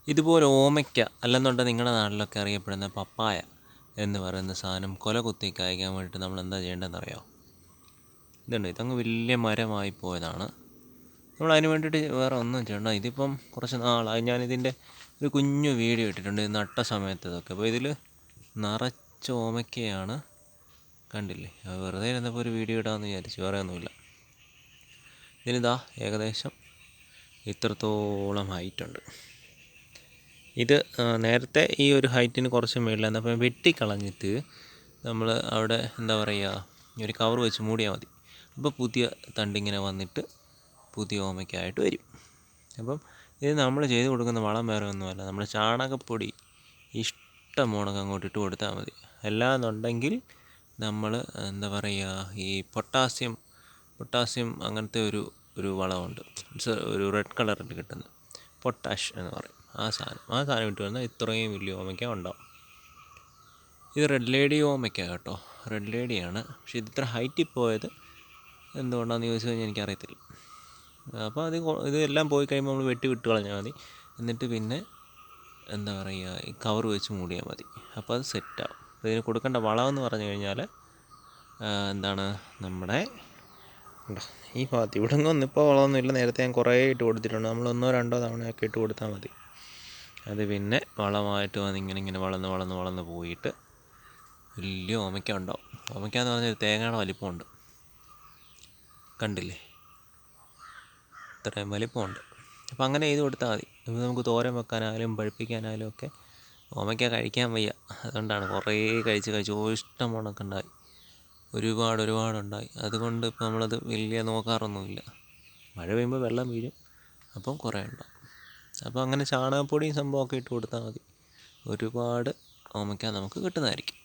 ഇതുപോലെ ഓമയ്ക്ക അല്ലെന്നുണ്ടെങ്കിൽ നിങ്ങളുടെ നാട്ടിലൊക്കെ അറിയപ്പെടുന്ന പപ്പായ എന്ന് പറയുന്ന സാധനം കൊല കുത്തി കായ്ക്കാൻ വേണ്ടിയിട്ട് നമ്മൾ എന്താ ചെയ്യേണ്ടതെന്ന് അറിയാമോ? ഇതങ്ങ് വലിയ മരമായി പോയതാണ്. നമ്മൾ അതിന് വേണ്ടിയിട്ട് വേറെ ഒന്നും ചെയ്യണ്ട. ഇതിപ്പം കുറച്ച് നാളായി ഞാനിതിൻ്റെ ഒരു കുഞ്ഞു വീഡിയോ ഇട്ടിട്ടുണ്ട് ഇത് നട്ട സമയത്ത് ഇതൊക്കെ. അപ്പോൾ ഇതിൽ നിറച്ച ഓമയ്ക്കയാണ്, കണ്ടില്ലേ? വെറുതെ ഇരുന്നപ്പോൾ ഒരു വീഡിയോ ഇടാമെന്ന് വിചാരിച്ചു, വേറെ ഒന്നുമില്ല. ഇതിനിതാ ഏകദേശം ഇത്രത്തോളം ഹൈറ്റുണ്ട്. ഇത് നേരത്തെ ഈ ഒരു ഹൈറ്റിന് കുറച്ച് മുകളിലായിരുന്നു. അപ്പോൾ വെട്ടിക്കളഞ്ഞിട്ട് നമ്മൾ അവിടെ എന്താ പറയുക, ഒരു കവർ വെച്ച് മൂടിയാൽ മതി. അപ്പോൾ പുതിയ തണ്ടിങ്ങനെ വന്നിട്ട് പുതിയ ഓമയ്ക്കായിട്ട് വരും. അപ്പം ഇത് നമ്മൾ ചെയ്ത് കൊടുക്കുന്ന വളം വേറെ ഒന്നുമല്ല, നമ്മുടെ ചാണകപ്പൊടി ഇഷ്ടം പോണക്ക് അങ്ങോട്ട് ഇട്ട് കൊടുത്താൽ മതി. അല്ലാന്നുണ്ടെങ്കിൽ നമ്മൾ എന്താ പറയുക, ഈ പൊട്ടാസ്യം അങ്ങനത്തെ ഒരു വളമുണ്ട്, ഒരു റെഡ് കളറിൽ കിട്ടുന്നത് പൊട്ടാഷ് എന്ന് പറയും. ആ സാധനം ഇട്ട് വന്നാൽ ഇത്രയും വലിയ ഓമയ്ക്ക ഉണ്ടാവും. ഇത് റെഡ് ലേഡി ഓമയ്ക്ക കേട്ടോ, റെഡ് ലേഡിയാണ്. പക്ഷേ ഇത് ഇത്ര ഹൈറ്റിൽ പോയത് എന്തുകൊണ്ടാണെന്ന് ചോദിച്ചു കഴിഞ്ഞാൽ എനിക്കറിയത്തില്ല. അപ്പോൾ ഇതെല്ലാം പോയി കഴിയുമ്പോൾ നമ്മൾ വിട്ട് കളഞ്ഞാൽ മതി. എന്നിട്ട് പിന്നെ എന്താ പറയുക, ഈ കവർ വെച്ച് മൂടിയാൽ മതി. അപ്പോൾ അത് സെറ്റാവും. ഇതിന് കൊടുക്കേണ്ട വളമെന്ന് പറഞ്ഞു കഴിഞ്ഞാൽ എന്താണ്, നമ്മുടെ ഈ ഭാഗത്ത് ഇവിടെ ഒന്നും ഇപ്പോൾ വളമൊന്നുമില്ല. നേരത്തെ ഞാൻ കുറേ ഇട്ട് കൊടുത്തിട്ടുണ്ട്. നമ്മൾ 1-2 തവണയൊക്കെ ഇട്ട് കൊടുത്താൽ മതി. അത് പിന്നെ വളമായിട്ട് വന്ന് ഇങ്ങനെ വളർന്ന് പോയിട്ട് വലിയ ഓമയ്ക്ക ഉണ്ടാവും. ഓമയ്ക്ക എന്ന് പറഞ്ഞാൽ തേങ്ങയുടെ വലിപ്പമുണ്ട്, കണ്ടില്ലേ? ഇത്രയും വലിപ്പമുണ്ട്. അപ്പോൾ അങ്ങനെ ചെയ്ത് കൊടുത്താൽ മതി. ഇപ്പോൾ നമുക്ക് തോരൻ വെക്കാനായാലും പഴുപ്പിക്കാനായാലും ഒക്കെ ഓമയ്ക്ക കഴിക്കാൻ വയ്യ. അതുകൊണ്ടാണ് കുറേ കഴിച്ച് ഇഷ്ടം പോണൊക്കെ ഉണ്ടായി, ഒരുപാടുണ്ടായി. അതുകൊണ്ട് ഇപ്പോൾ നമ്മളത് വലിയ നോക്കാറൊന്നുമില്ല. മഴ പെയ്യുമ്പോൾ വെള്ളം വീഴും, അപ്പം കുറേ ഉണ്ടാവും. അപ്പോൾ അങ്ങനെ ചാണകപ്പൊടിയും സംഭവമൊക്കെ ഇട്ട് കൊടുത്താൽ മതി. ഒരുപാട് ഓമയ്ക്ക നമുക്ക് കിട്ടുന്നതായിരിക്കും.